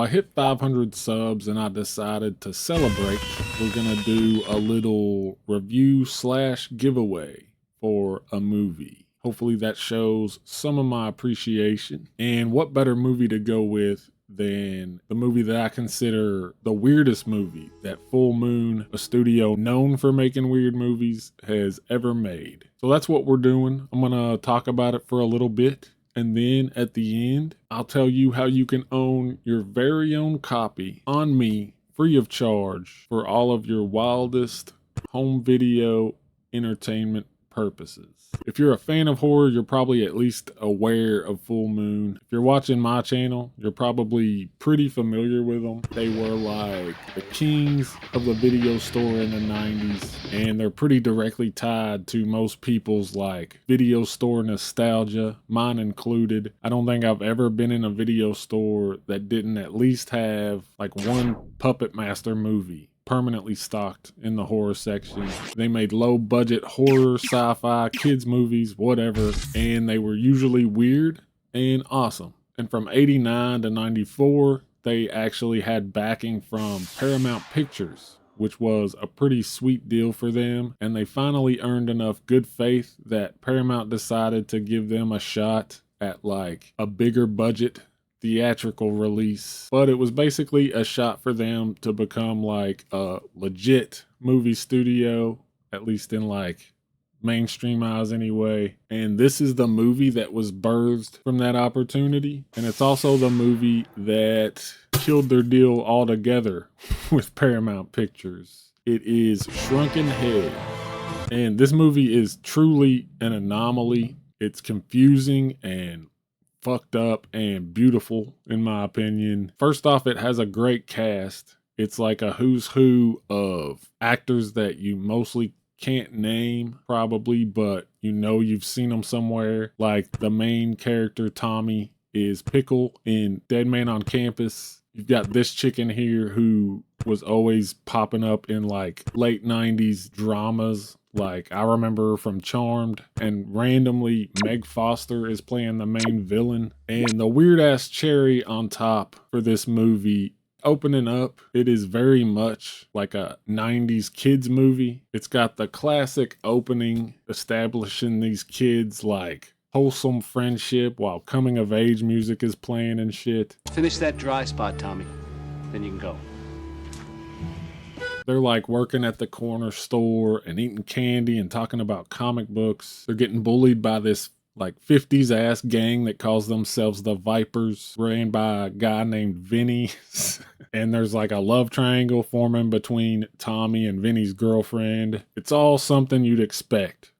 So I hit 500 subs and I decided to celebrate. We're gonna do a little review slash giveaway for a movie. Hopefully that shows some of my appreciation. And what better movie to go with than the movie that I consider the weirdest movie that Full Moon, a studio known for making weird movies, has ever made. So that's what we're doing. I'm gonna talk about it for a little bit. And then at the end, I'll tell you how you can own your very own copy on me, free of charge, for all of your wildest home video entertainment purposes. If you're a fan of horror, you're probably at least aware of Full Moon. If you're watching my channel, you're probably pretty familiar with them. They were like the kings of the video store in the 90s, and they're pretty directly tied to most people's like video store nostalgia, mine included. I don't think I've ever been in a video store that didn't at least have like one Puppet Master movie permanently stocked in the horror section. They made low budget horror, sci-fi, kids movies, whatever, and they were usually weird and awesome. And from 89 to 94, they actually had backing from Paramount Pictures, which was a pretty sweet deal for them. And they finally earned enough good faith that Paramount decided to give them a shot at like a bigger budget theatrical release. But it was basically a shot for them to become like a legit movie studio, at least in like mainstream eyes anyway. And this is the movie that was birthed from that opportunity. And it's also the movie that killed their deal altogether with Paramount Pictures. It is Shrunken Head. And this movie is truly an anomaly. It's confusing and fucked up and beautiful in my opinion. First off, it has a great cast. It's like a who's who of actors that you mostly can't name probably, but you know you've seen them somewhere. Like the main character, Tommy, is Pickle in Dead Man on Campus. You've got this chick in here who was always popping up in like late 90s dramas. Like I remember from Charmed, and randomly Meg Foster is playing the main villain. And the weird ass cherry on top for this movie, opening up, it is very much like a 90s kids movie. It's got the classic opening establishing these kids like wholesome friendship while coming of age music is playing and shit. Finish that dry spot, Tommy. Then you can go. They're like working at the corner store and eating candy and talking about comic books. They're getting bullied by this like 50s ass gang that calls themselves the Vipers, ran by a guy named Vinny. And there's like a love triangle forming between Tommy and Vinny's girlfriend. It's all something you'd expect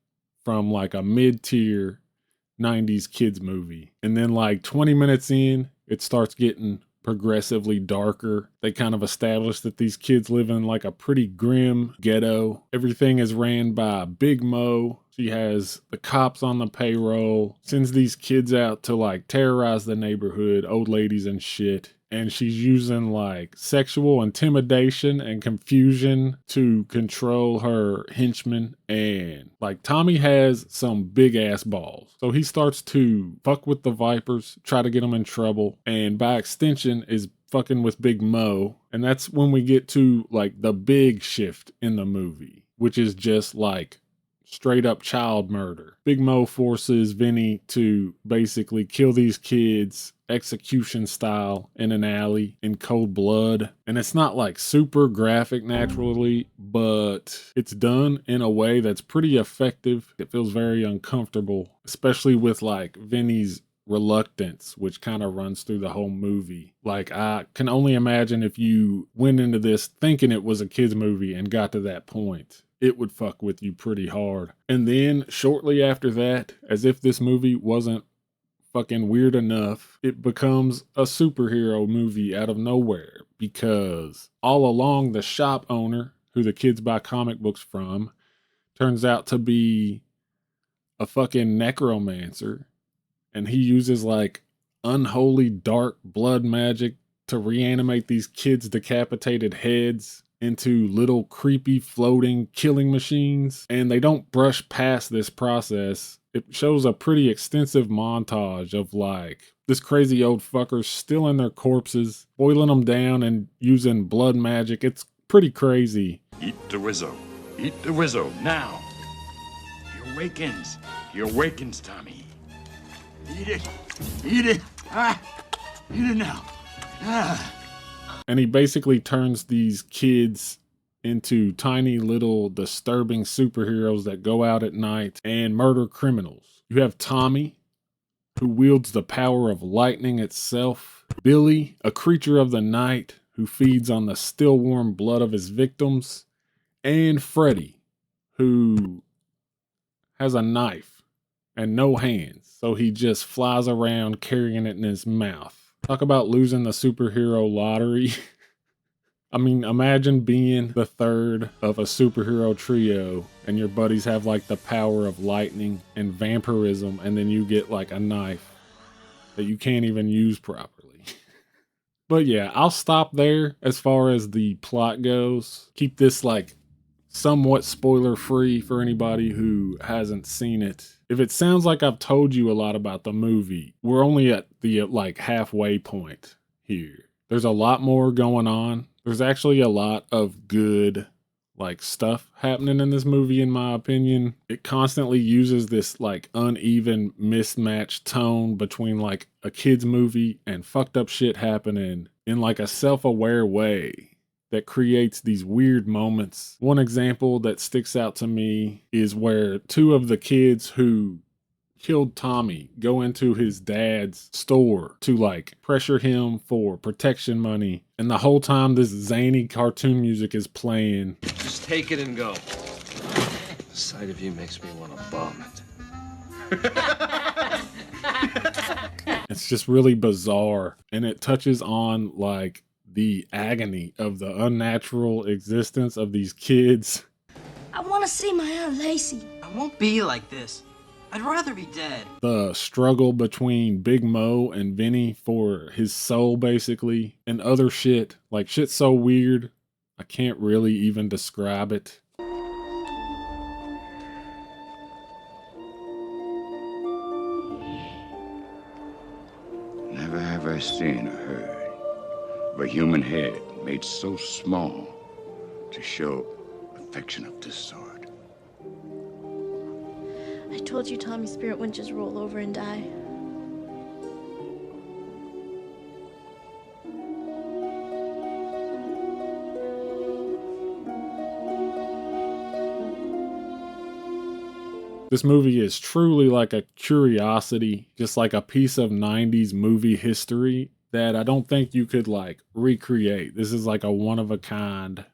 from like a mid-tier 90s kids movie. And then like 20 minutes in, it starts getting progressively darker. They kind of establish that these kids live in like a pretty grim ghetto. Everything is ran by Big Mo. She has the cops on the payroll, sends these kids out to like terrorize the neighborhood, old ladies and shit. And she's using like sexual intimidation and confusion to control her henchmen. And like Tommy has some big ass balls. So he starts to fuck with the Vipers, try to get them in trouble. And by extension is fucking with Big Mo. And that's when we get to like the big shift in the movie, which is just like straight up child murder. Big Mo forces Vinny to basically kill these kids execution style in an alley in cold blood. And it's not like super graphic naturally, but it's done in a way that's pretty effective. It feels very uncomfortable, especially with like Vinny's reluctance, which kind of runs through the whole movie. Like I can only imagine if you went into this thinking it was a kid's movie and got to that point, it would fuck with you pretty hard. And then shortly after that, as if this movie wasn't fucking weird enough, it becomes a superhero movie out of nowhere, because all along the shop owner, who the kids buy comic books from, turns out to be a fucking necromancer, and he uses like unholy dark blood magic to reanimate these kids' decapitated heads into little creepy floating killing machines. And they don't brush past this process it shows a pretty extensive montage of like this crazy old fucker stealing their corpses, boiling them down, and using blood magic. It's pretty crazy. Eat the Wizzo. Eat the Wizzo now. He awakens. He awakens, Tommy. Eat it. Eat it. Eat it now. And he basically turns these kids into tiny little disturbing superheroes that go out at night and murder criminals. You have Tommy, who wields the power of lightning itself. Billy, a creature of the night who feeds on the still warm blood of his victims. And Freddy, who has a knife and no hands, so he just flies around carrying it in his mouth. Talk about losing the superhero lottery. I mean, imagine being the third of a superhero trio and your buddies have like the power of lightning and vampirism, and then you get like a knife that you can't even use properly. But yeah, I'll stop there as far as the plot goes. Keep this like somewhat spoiler free for anybody who hasn't seen it. If it sounds like I've told you a lot about the movie, we're only at the like halfway point here. There's a lot more going on. There's actually a lot of good like stuff happening in this movie, in my opinion. It constantly uses this like uneven, mismatched tone between like a kid's movie and fucked up shit happening in like a self-aware way that creates these weird moments. One example that sticks out to me is where two of the kids who killed Tommy go into his dad's store to like pressure him for protection money. And the whole time this zany cartoon music is playing. Just take it and go. The sight of you makes me want to vomit. It's just really bizarre. And it touches on like the agony of the unnatural existence of these kids. I want to see my Aunt Lacey. I won't be like this. I'd rather be dead. The struggle between Big Mo and Vinny for his soul, basically, and other shit. Like, shit's so weird, I can't really even describe it. Never have I seen or heard of a human head made so small to show affection of this sort. I told you Tommy's spirit wouldn't just roll over and die. This movie is truly like a curiosity, just like a piece of 90s movie history that I don't think you could like recreate. This is like a one-of-a-kind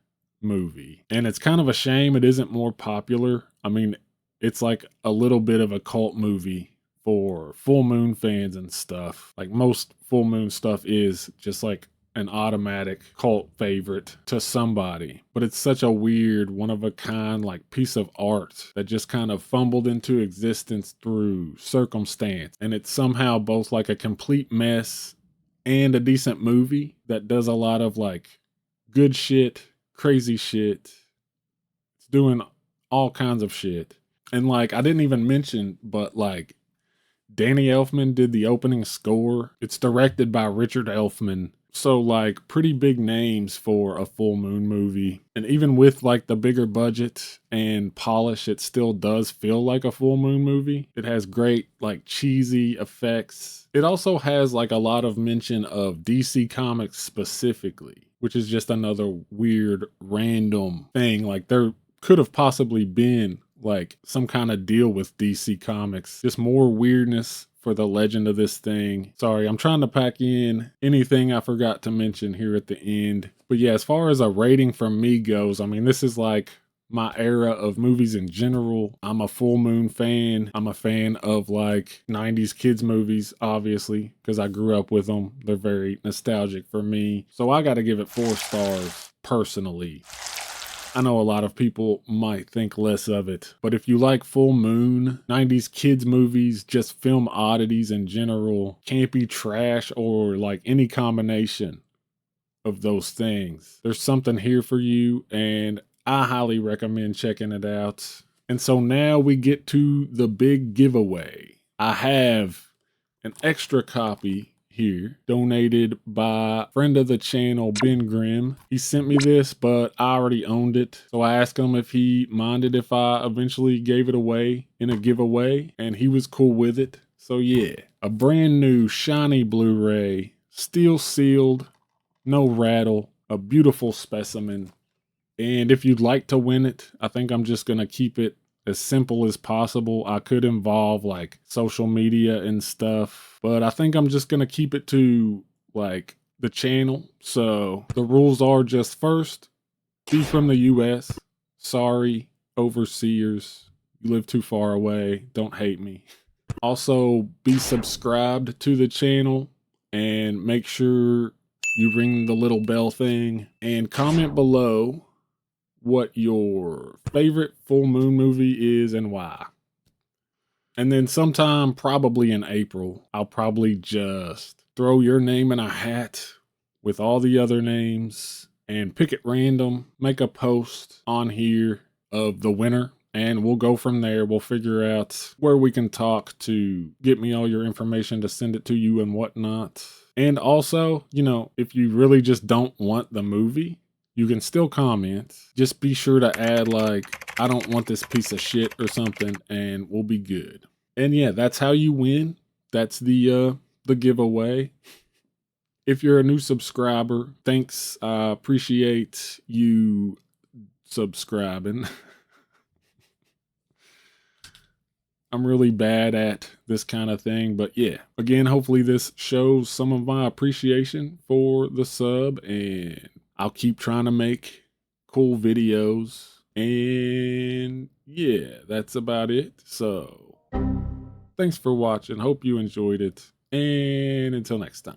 movie. And it's kind of a shame it isn't more popular. I mean, it's like a little bit of a cult movie for Full Moon fans and stuff. Like most Full Moon stuff is just like an automatic cult favorite to somebody. But it's such a weird, one-of-a-kind like piece of art that just kind of fumbled into existence through circumstance. And it's somehow both like a complete mess and a decent movie that does a lot of like good shit, crazy shit. It's doing all kinds of shit. And like, I didn't even mention, but like Danny Elfman did the opening score. It's directed by Richard Elfman. So like pretty big names for a Full Moon movie. And even with like the bigger budget and polish, it still does feel like a Full Moon movie. It has great like cheesy effects. It also has like a lot of mention of DC Comics specifically, which is just another weird random thing. Like there could have possibly been like some kind of deal with DC Comics. Just more weirdness for the legend of this thing. Sorry, I'm trying to pack in anything I forgot to mention here at the end. But yeah, as far as a rating from me goes, I mean, this is like my era of movies in general. I'm a Full Moon fan. I'm a fan of like 90s kids movies, obviously, because I grew up with them. They're very nostalgic for me. So I got to give it 4 stars personally. I know a lot of people might think less of it, but if you like Full Moon, 90s kids movies, just film oddities in general, campy trash, or like any combination of those things, there's something here for you, and I highly recommend checking it out. And so now we get to the big giveaway. I have an extra copy here, donated by friend of the channel, Ben Grimm. He sent me this, but I already owned it. So I asked him if he minded if I eventually gave it away in a giveaway, and he was cool with it. So yeah, a brand new shiny Blu-ray, steel sealed, no rattle, a beautiful specimen. And if you'd like to win it, I think I'm just gonna keep it as simple as possible. I could involve like social media and stuff, but I think I'm just gonna keep it to like the channel. So the rules are just first, be from the US. Sorry, overseers. You live too far away. Don't hate me. Also, be subscribed to the channel and make sure you ring the little bell thing and comment below what your favorite full moon movie is and why. And then sometime probably in April, I'll probably just throw your name in a hat with all the other names and pick at random, make a post on here of the winner, and we'll go from there. We'll figure out where we can talk to get me all your information to send it to you and whatnot. And also, you know, if you really just don't want the movie, you can still comment. Just be sure to add like, I don't want this piece of shit or something, and we'll be good. And yeah, that's how you win. That's the giveaway. If you're a new subscriber, thanks. I appreciate you subscribing. I'm really bad at this kind of thing, but yeah, again, hopefully this shows some of my appreciation for the sub, and I'll keep trying to make cool videos. And yeah, that's about it. So thanks for watching. Hope you enjoyed it. And until next time.